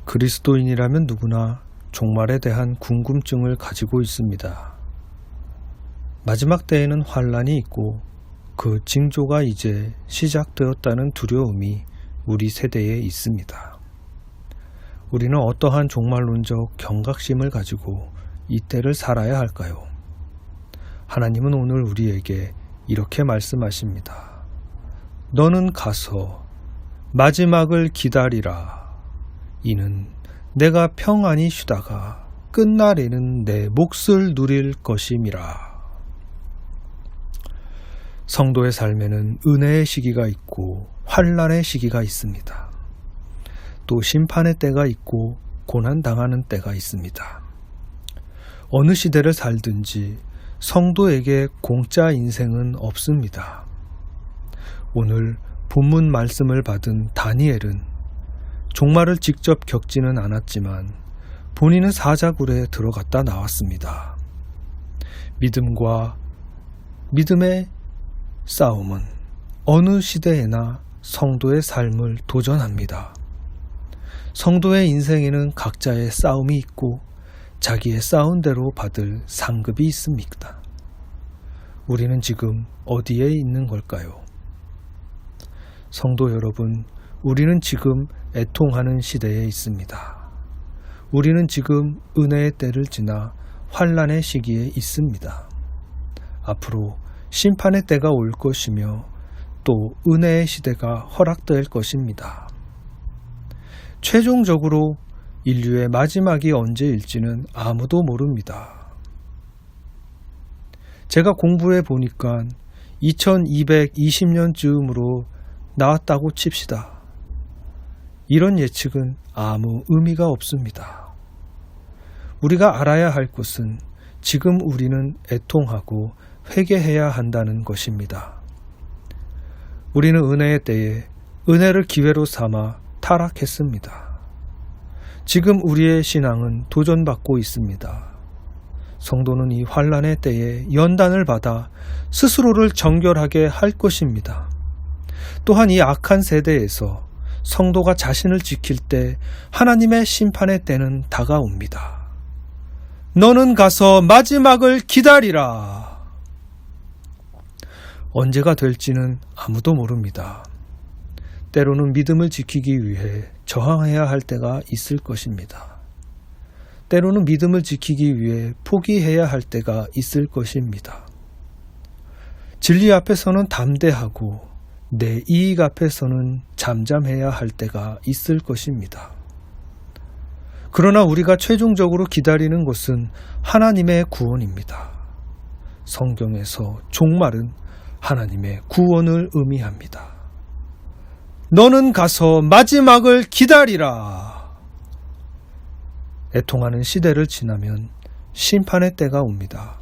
그리스도인이라면 누구나 종말에 대한 궁금증을 가지고 있습니다. 마지막 때에는 환란이 있고 그 징조가 이제 시작되었다는 두려움이 우리 세대에 있습니다. 우리는 어떠한 종말론적 경각심을 가지고 이 때를 살아야 할까요? 하나님은 오늘 우리에게 이렇게 말씀하십니다. 너는 가서 마지막을 기다리라. 이는 내가 평안히 쉬다가 끝날에는 내 몫을 누릴 것임이라. 성도의 삶에는 은혜의 시기가 있고 환난의 시기가 있습니다. 또 심판의 때가 있고 고난당하는 때가 있습니다. 어느 시대를 살든지 성도에게 공짜 인생은 없습니다. 오늘 본문 말씀을 받은 다니엘은 종말을 직접 겪지는 않았지만 본인은 사자굴에 들어갔다 나왔습니다. 믿음과 믿음의 싸움은 어느 시대에나 성도의 삶을 도전합니다. 성도의 인생에는 각자의 싸움이 있고 자기의 싸운 대로 받을 상급이 있습니다. 우리는 지금 어디에 있는 걸까요? 성도 여러분, 우리는 지금 애통하는 시대에 있습니다. 우리는 지금 은혜의 때를 지나 환난의 시기에 있습니다. 앞으로 심판의 때가 올 것이며 또 은혜의 시대가 허락될 것입니다. 최종적으로 인류의 마지막이 언제일지는 아무도 모릅니다. 제가 공부해 보니까 2220년쯤으로 나왔다고 칩시다. 이런 예측은 아무 의미가 없습니다. 우리가 알아야 할 것은 지금 우리는 애통하고 회개해야 한다는 것입니다. 우리는 은혜의 때에 은혜를 기회로 삼아 타락했습니다. 지금 우리의 신앙은 도전받고 있습니다. 성도는 이 환난의 때에 연단을 받아 스스로를 정결하게 할 것입니다. 또한 이 악한 세대에서 성도가 자신을 지킬 때 하나님의 심판의 때는 다가옵니다. 너는 가서 마지막을 기다리라. 언제가 될지는 아무도 모릅니다. 때로는 믿음을 지키기 위해 저항해야 할 때가 있을 것입니다. 때로는 믿음을 지키기 위해 포기해야 할 때가 있을 것입니다. 진리 앞에서는 담대하고 내 이익 앞에서는 잠잠해야 할 때가 있을 것입니다. 그러나 우리가 최종적으로 기다리는 것은 하나님의 구원입니다. 성경에서 종말은 하나님의 구원을 의미합니다. 너는 가서 마지막을 기다리라. 애통하는 시대를 지나면 심판의 때가 옵니다.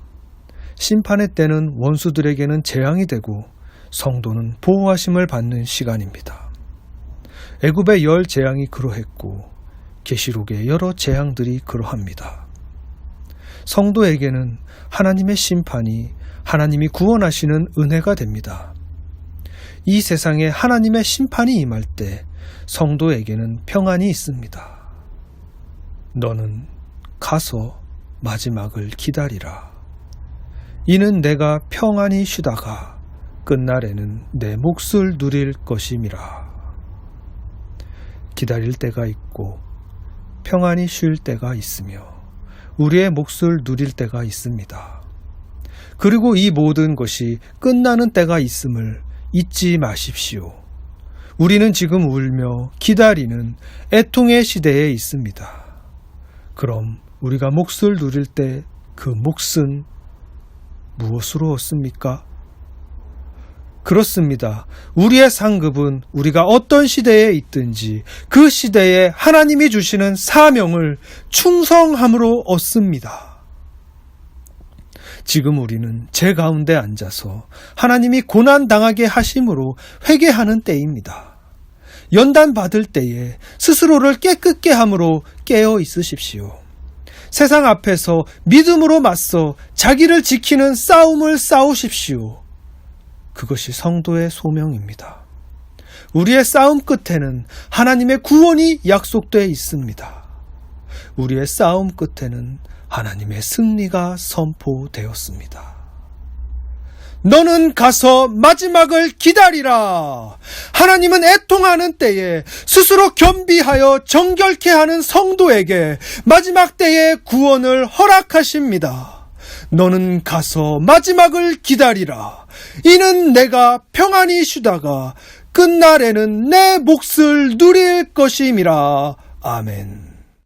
심판의 때는 원수들에게는 재앙이 되고 성도는 보호하심을 받는 시간입니다. 애굽의 열 재앙이 그러했고 계시록의 여러 재앙들이 그러합니다. 성도에게는 하나님의 심판이 하나님이 구원하시는 은혜가 됩니다. 이 세상에 하나님의 심판이 임할 때 성도에게는 평안이 있습니다. 너는 가서 마지막을 기다리라. 이는 내가 평안히 쉬다가 끝날에는 내 몫을 누릴 것임이라. 기다릴 때가 있고 평안히 쉴 때가 있으며 우리의 몫을 누릴 때가 있습니다. 그리고 이 모든 것이 끝나는 때가 있음을 잊지 마십시오. 우리는 지금 울며 기다리는 애통의 시대에 있습니다. 그럼 우리가 몫을 누릴 때 그 몫은 무엇으로 얻습니까? 그렇습니다. 우리의 상급은 우리가 어떤 시대에 있든지 그 시대에 하나님이 주시는 사명을 충성함으로 얻습니다. 지금 우리는 제 가운데 앉아서 하나님이 고난당하게 하심으로 회개하는 때입니다. 연단 받을 때에 스스로를 깨끗게 함으로 깨어 있으십시오. 세상 앞에서 믿음으로 맞서 자기를 지키는 싸움을 싸우십시오. 그것이 성도의 소명입니다. 우리의 싸움 끝에는 하나님의 구원이 약속되어 있습니다. 우리의 싸움 끝에는 하나님의 승리가 선포되었습니다. 너는 가서 마지막을 기다리라. 하나님은 애통하는 때에 스스로 겸비하여 정결케 하는 성도에게 마지막 때의 구원을 허락하십니다. 너는 가서 마지막을 기다리라. 이는 내가 평안히 쉬다가 끝날에는 내 몫을 누릴 것임이라. 아멘.